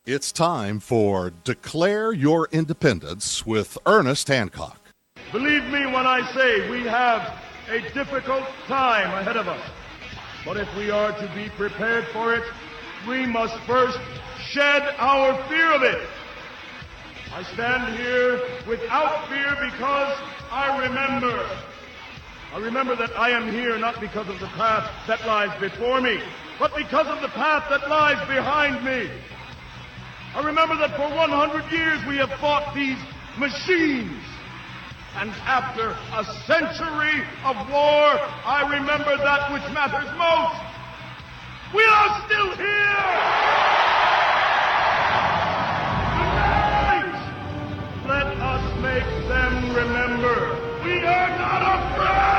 It's time for Declare Your Independence with Ernest Hancock. Believe me when I say we have a difficult time ahead of us. But if we are to be prepared for it, we must first shed our fear of it. I stand here without fear because I remember that I am here not because of the path that lies before me, but because of the path that lies behind me. I remember that for 100 years we have fought these machines. And after a century of war, I remember that which matters most. We are still here! Tonight, let us make them remember we are not afraid!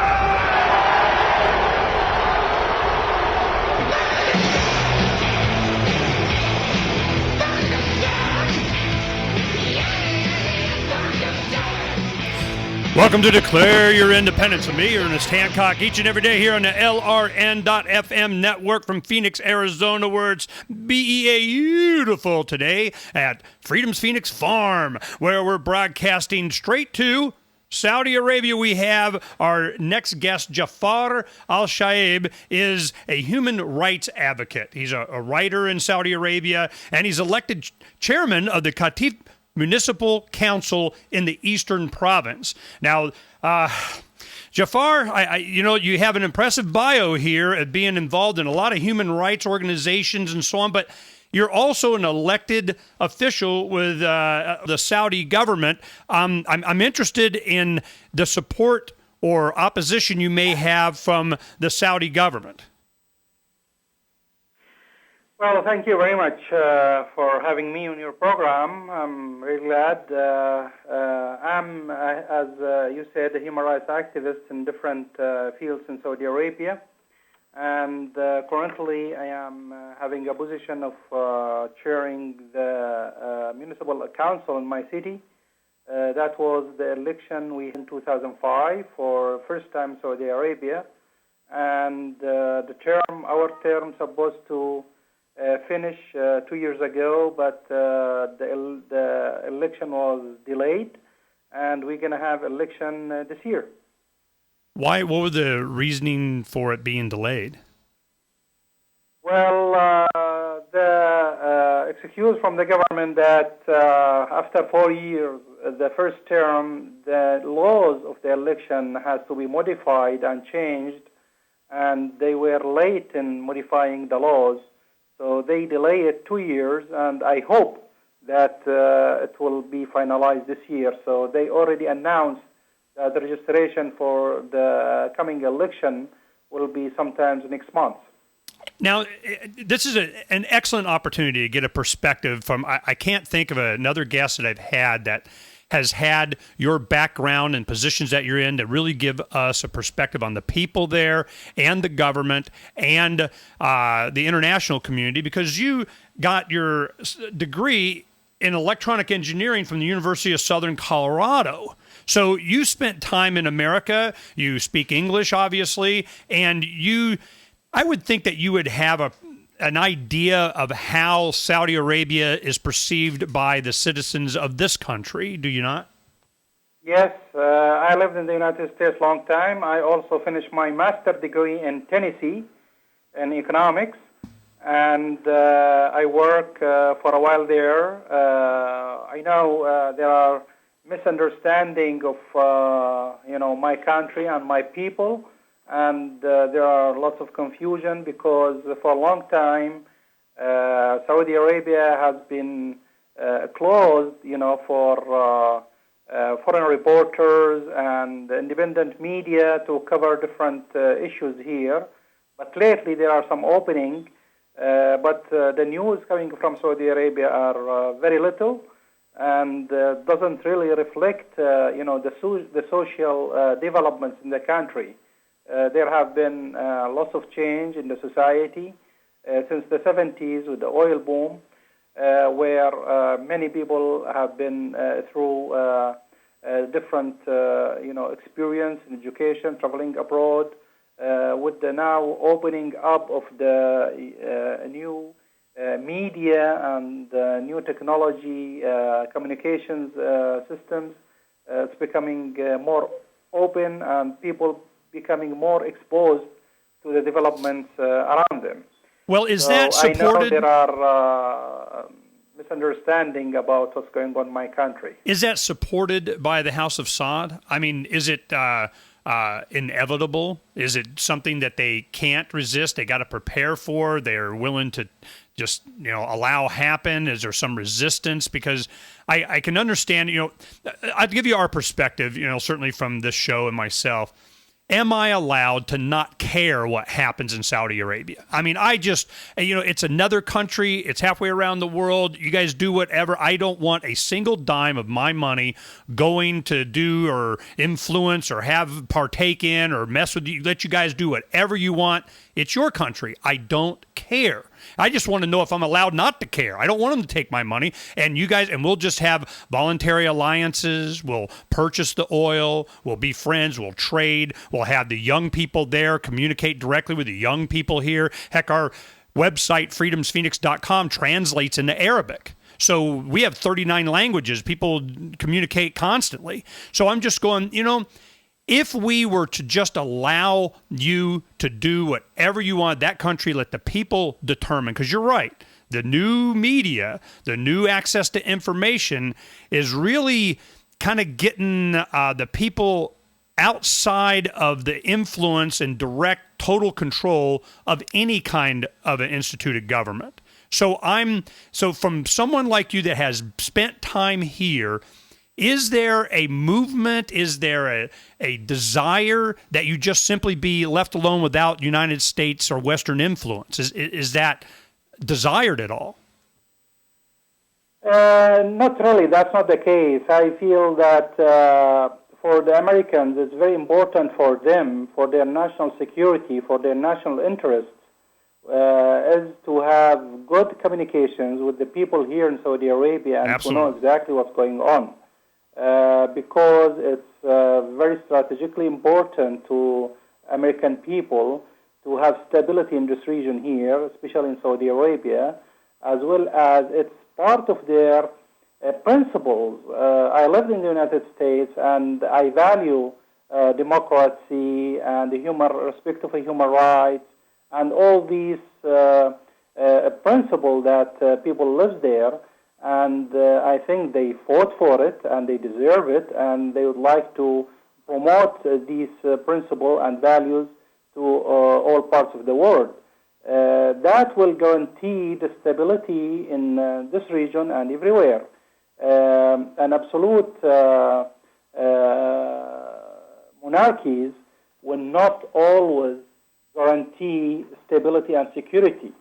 Welcome to Declare Your Independence with me, Ernest Hancock, each and every day here on the LRN.FM network from Phoenix, Arizona, where it's beautiful today at Freedom's Phoenix Farm, where we're broadcasting straight to Saudi Arabia. We have our next guest, Jafar Al-Shayeb, is a human rights advocate. He's a writer in Saudi Arabia, and he's elected chairman of the Qatif Municipal Council in the Eastern Province. Now, Jafar, you have an impressive bio here at being involved in a lot of human rights organizations and so on, but you're also an elected official with the Saudi government. I'm interested in the support or opposition you may have from the Saudi government. Well, thank you very much for having me on your program. I'm really glad. I'm, as you said, a human rights activist in different fields in Saudi Arabia. And currently I am having a position of chairing the Municipal Council in my city. That was the election we had in 2005 for first time Saudi Arabia. And our term supposed to finish 2 years ago, but the election was delayed, and we're going to have election this year. Why? What was the reasoning for it being delayed? Well, the excuse from the government that after 4 years, the first term, the laws of the election has to be modified and changed, and they were late in modifying the laws. So they delay it 2 years, and I hope that it will be finalized this year. So they already announced that the registration for the coming election will be sometimes next month. Now, this is an excellent opportunity to get a perspective from, I can't think of another guest that I've had that has had your background and positions that you're in to really give us a perspective on the people there and the government and the international community, because you got your degree in electronic engineering from the University of Southern Colorado. So you spent time in America, you speak English, obviously, and I would think that you would have an idea of how Saudi Arabia is perceived by the citizens of this country, do you not? Yes, I lived in the United States a long time. I also finished my master's degree in Tennessee in economics, and I worked for a while there. I know there are misunderstanding of my country and my people, and there are lots of confusion because for a long time Saudi Arabia has been closed, for foreign reporters and independent media to cover different issues here. But lately there are some opening, but the news coming from Saudi Arabia are very little, and doesn't really reflect, the social developments in the country. There have been lots of change in the society since the 70s with the oil boom, where many people have been through different, experience in education, traveling abroad, with the now opening up of the new media and new technology, communications systems. It's becoming more open, and people becoming more exposed to the developments around them. Well, is that supported? I know there are misunderstanding about what's going on in my country. Is that supported by the House of Saud? I mean, is it inevitable? Is it something that they can't resist? They got to prepare for? They're willing to just, allow happen? Is there some resistance? Because I can understand, I'd give you our perspective, certainly from this show and myself. Am I allowed to not care what happens in Saudi Arabia? I mean, it's another country. It's halfway around the world. You guys do whatever. I don't want a single dime of my money going to do or influence or partake in or mess with you. Let you guys do whatever you want. It's your country. I don't care. I just want to know if I'm allowed not to care. I don't want them to take my money. And you guys, and we'll just have voluntary alliances. We'll purchase the oil. We'll be friends. We'll trade. We'll have the young people there communicate directly with the young people here. Heck, our website, freedomsphoenix.com, translates into Arabic. So we have 39 languages. People communicate constantly. So I'm just going, if we were to just allow you to do whatever you want, that country, let the people determine, because you're right, the new media, the new access to information is really kind of getting the people outside of the influence and direct total control of any kind of an instituted government. So from someone like you that has spent time here, is there a movement? Is there a desire that you just simply be left alone without United States or Western influence? Is that desired at all? Not really. That's not the case. I feel that for the Americans, it's very important for them, for their national security, for their national interests, is to have good communications with the people here in Saudi Arabia and Absolutely. to know exactly what's going on. Because it's very strategically important to American people to have stability in this region here, especially in Saudi Arabia, as well as it's part of their principles. I lived in the United States, and I value democracy and the respect of human rights and all these principles that people live there. And I think they fought for it, and they deserve it, and they would like to promote these principles and values to all parts of the world. That will guarantee the stability in this region and everywhere. And absolute monarchies will not always guarantee stability and security.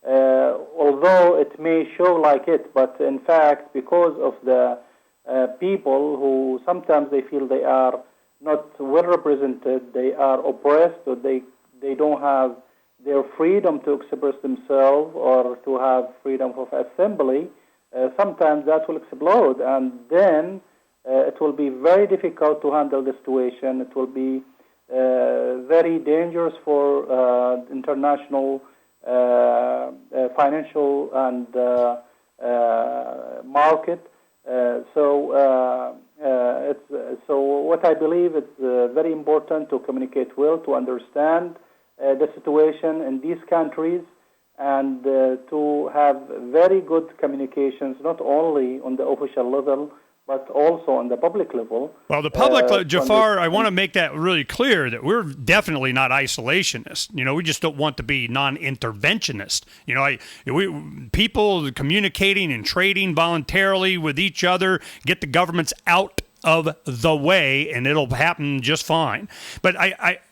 Although it may show like it, but in fact, because of the people who sometimes they feel they are not well represented, they are oppressed, or they don't have their freedom to express themselves or to have freedom of assembly, sometimes that will explode, and then it will be very difficult to handle the situation. It will be very dangerous for international financial and market. So what I believe it's very important to communicate well, to understand the situation in these countries, and to have very good communications, not only on the official level, but also on the public level. Well, the public, Jafar, I want to make that really clear that we're definitely not isolationists. We just don't want to be non-interventionist. People communicating and trading voluntarily with each other, get the governments out of the way, and it'll happen just fine. But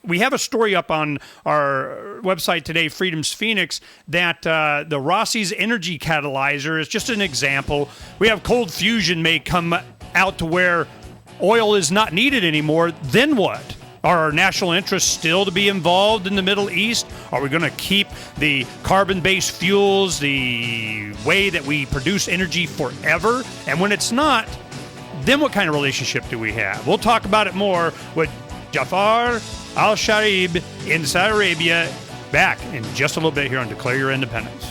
we have a story up on our website today, Freedom's Phoenix, that the Rossi's energy catalyzer is just an example. We have cold fusion may come out to where oil is not needed anymore. Then what? Are our national interests still to be involved in the Middle East? Are we going to keep the carbon-based fuels, the way that we produce energy forever? And when it's not, then what kind of relationship do we have? We'll talk about it more with Jafar Al-Shayeb in Saudi Arabia, back in just a little bit here on Declare Your Independence.